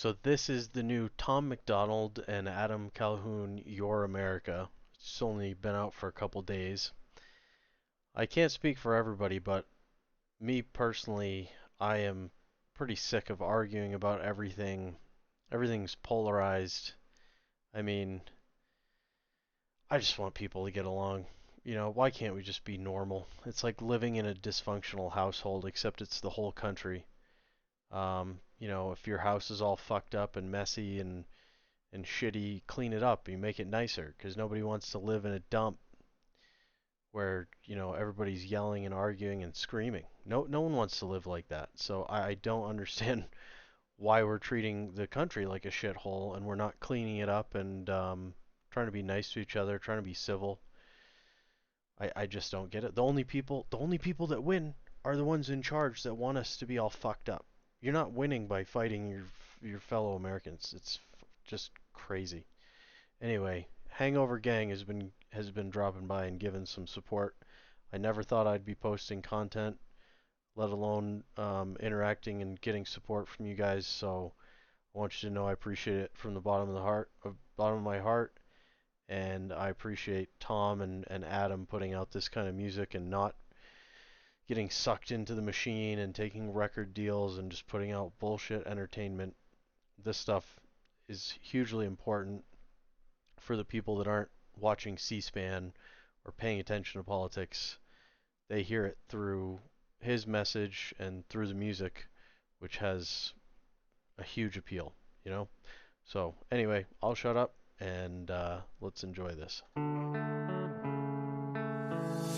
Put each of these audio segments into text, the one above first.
So this is the new Tom Macdonald and Adam Calhoun Your America. It's only been out for a couple days. I can't speak for everybody, but me personally, I am pretty sick of arguing about everything. Everything's polarized. I mean, I just want people to get along. Why can't we just be normal? It's like living in a dysfunctional household, except it's the whole country. If your house is all fucked up and messy and shitty, clean it up. You make it nicer because nobody wants to live in a dump where everybody's yelling and arguing and screaming. No one wants to live like that. So I don't understand why we're treating the country like a shithole and we're not cleaning it up and trying to be nice to each other, trying to be civil. I just don't get it. The only people that win are the ones in charge that want us to be all fucked up. You're not winning by fighting your fellow Americans. It's just crazy. Anyway, Hangover Gang has been dropping by and giving some support. I never thought I'd be posting content, let alone interacting and getting support from you guys. So I want you to know I appreciate it from the bottom of my heart, and I appreciate Tom and Adam putting out this kind of music and not getting sucked into the machine and taking record deals and just putting out bullshit entertainment. This stuff is hugely important for the people that aren't watching C-SPAN or paying attention to politics. They hear it through his message and through the music, which has a huge appeal, you know? So, anyway, I'll shut up and let's enjoy this.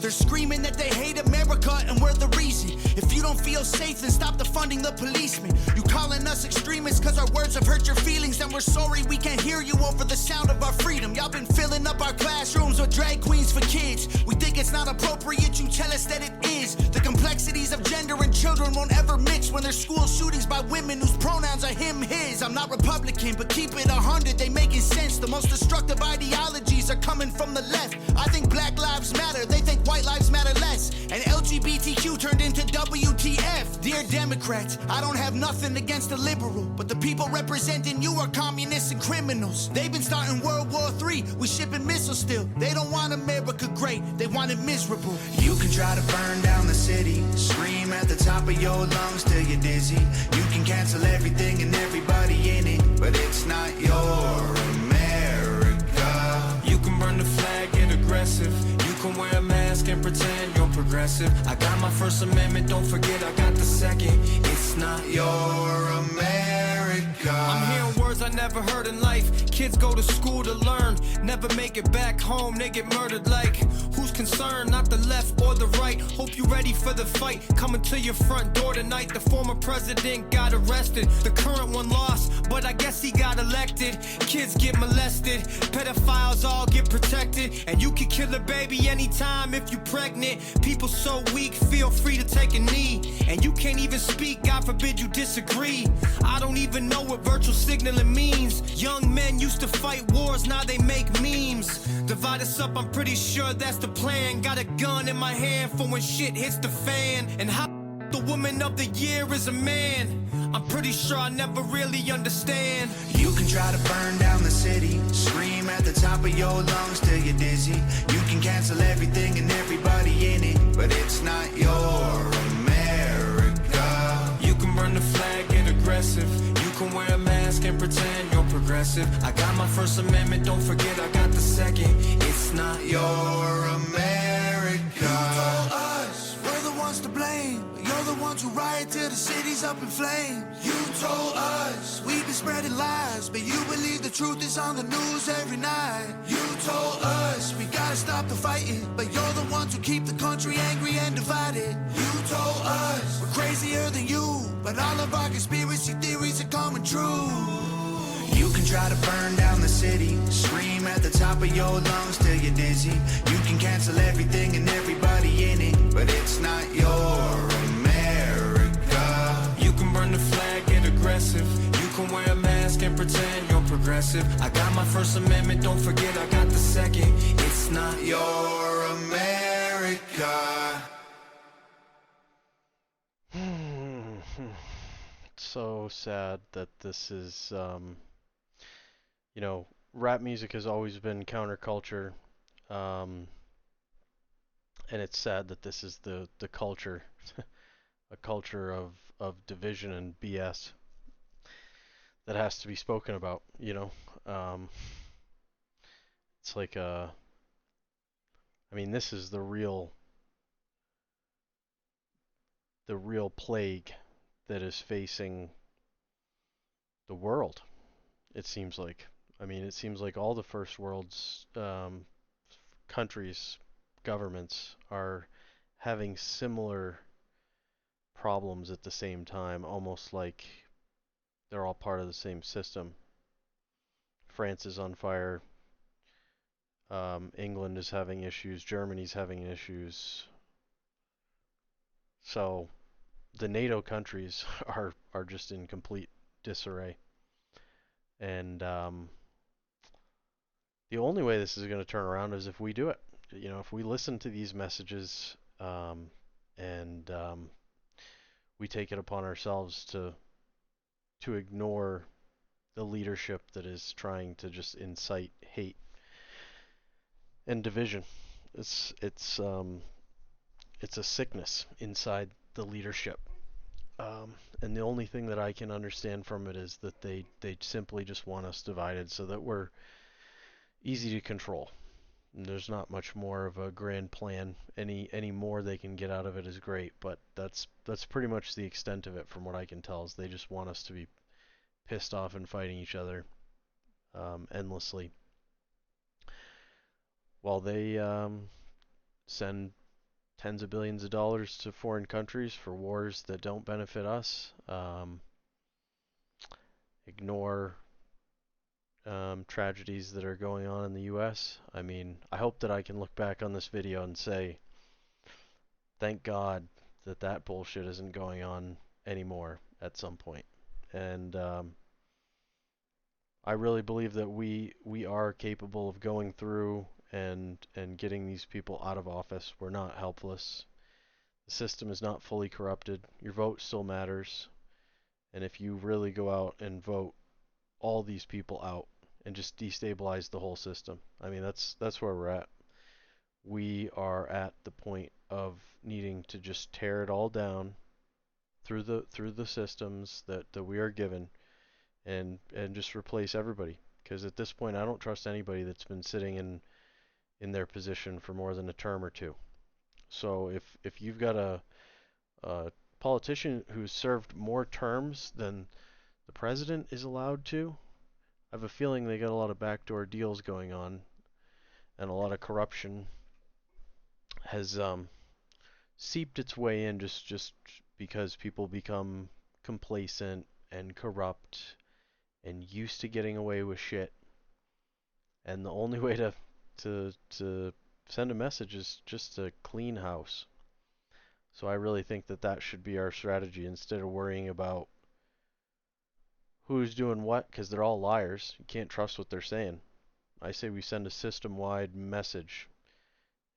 They're screaming that they hate America and we're the reason. If you don't feel safe, then stop defunding the policemen. You calling us extremists cause our words have hurt your feelings. Then we're sorry we can't hear you over the sound of our freedom. Y'all been filling up our classrooms with drag queens for kids. We think it's not appropriate, you tell us that it is. The complexities of gender and children won't ever mix when there's school shootings by women whose pronouns are him, his. I'm not Republican, but keep it 100, they making sense. The most destructive ideologies are coming from the left. I think Black Lives Matter, they think white lives matter less, and LGBTQ turned into WTF. Dear Democrats, I don't have nothing against the liberal, but the people representing you are communists and criminals. They've been starting World War III, we shipping missiles still. They don't want America great, they want it miserable. You can try to burn down the city, scream at the top of your lungs till you're dizzy. You can cancel everything and everybody in it, but it's not your America. You can burn the flag, get aggressive. You can wear a mask and pretend you're progressive. I got my First Amendment, don't forget I got the second. It's not your America. I'm hearing words I never heard in life. Kids go to school to learn, never make it back home, they get murdered like. Who's concerned? Not the left or the right. Hope you ready for the fight. Coming to your front door tonight. The former president got arrested. The current one lost, but I guess he got elected. Kids get molested, pedophiles all get protected, and you can kill a baby anytime if you pregnant. People so weak, feel free to take a knee. And you can't even speak, God forbid you disagree. I don't even know what virtual signaling means. Young men used to fight wars, now they make memes. Divide us up, I'm pretty sure that's the plan. Got a gun in my hand for when shit hits the fan. And how the woman of the year is a man, I'm pretty sure I never really understand. You can try to burn down the city, scream at the top of your lungs till you're dizzy. You can cancel everything and everybody in it, but it's not your America. You can burn the flag, get aggressive. You can wear a mask and pretend you're progressive. I got my First Amendment, don't forget I got the second. It's not your America. You told us we're the ones to blame. You're the ones who riot till the city's up in flames. You told us we've been spreading lies, but you believe the truth is on the news every night. You told us we gotta stop the fighting, but you're the ones who keep the country angry and divided. You told us we're crazier than you, but all of our conspiracy theories are coming true. You can try to burn down the city, scream at the top of your lungs till you're dizzy. You can cancel everything and everybody in it, but it's not your America. You can burn the flag, get aggressive. You can wear a mask and pretend you're progressive. I got my First Amendment, don't forget I got the second. It's not your America. so sad that this is, you know, rap music has always been counterculture, um, and it's sad that this is the culture, a culture of division and BS that has to be spoken about. It's like I mean, this is the real plague that is facing the world. It seems like. I mean, it seems like all the first world's countries, governments are having similar problems at the same time, almost like they're all part of the same system. France is on fire. England is having issues. Germany's having issues. So the NATO countries are just in complete disarray. And the only way this is going to turn around is if we do it. If we listen to these messages, and we take it upon ourselves to ignore the leadership that is trying to just incite hate and division. It's a sickness inside the leadership. And the only thing that I can understand from it is that they simply just want us divided so that we're easy to control. And there's not much more of a grand plan. Any more they can get out of it is great, but that's pretty much the extent of it from what I can tell. Is they just want us to be pissed off and fighting each other endlessly, while they send tens of billions of dollars to foreign countries for wars that don't benefit us. Ignore tragedies that are going on in the U.S. I mean, I hope that I can look back on this video and say, thank God that that bullshit isn't going on anymore at some point. And I really believe that we are capable of going through and getting these people out of office. We're not helpless. The system is not fully corrupted. Your vote still matters. And if you really go out and vote all these people out and just destabilize the whole system, I mean that's where we're at. We are at the point of needing to just tear it all down through the systems that we are given, and just replace everybody. Because at this point, I don't trust anybody that's been sitting in their position for more than a term or two. So if you've got a politician who's served more terms than the president is allowed to, I have a feeling they got a lot of backdoor deals going on, and a lot of corruption has seeped its way in just because people become complacent and corrupt and used to getting away with shit. And the only way to send a message is just to clean house. So I really think that that should be our strategy instead of worrying about who's doing what, because they're all liars. You can't trust what they're saying. I say we send a system-wide message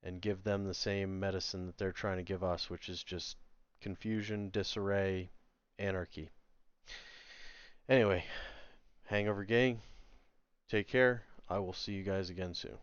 and give them the same medicine that they're trying to give us, which is just confusion, disarray, anarchy. Anyway, Hangover Gang, take care. I will see you guys again soon.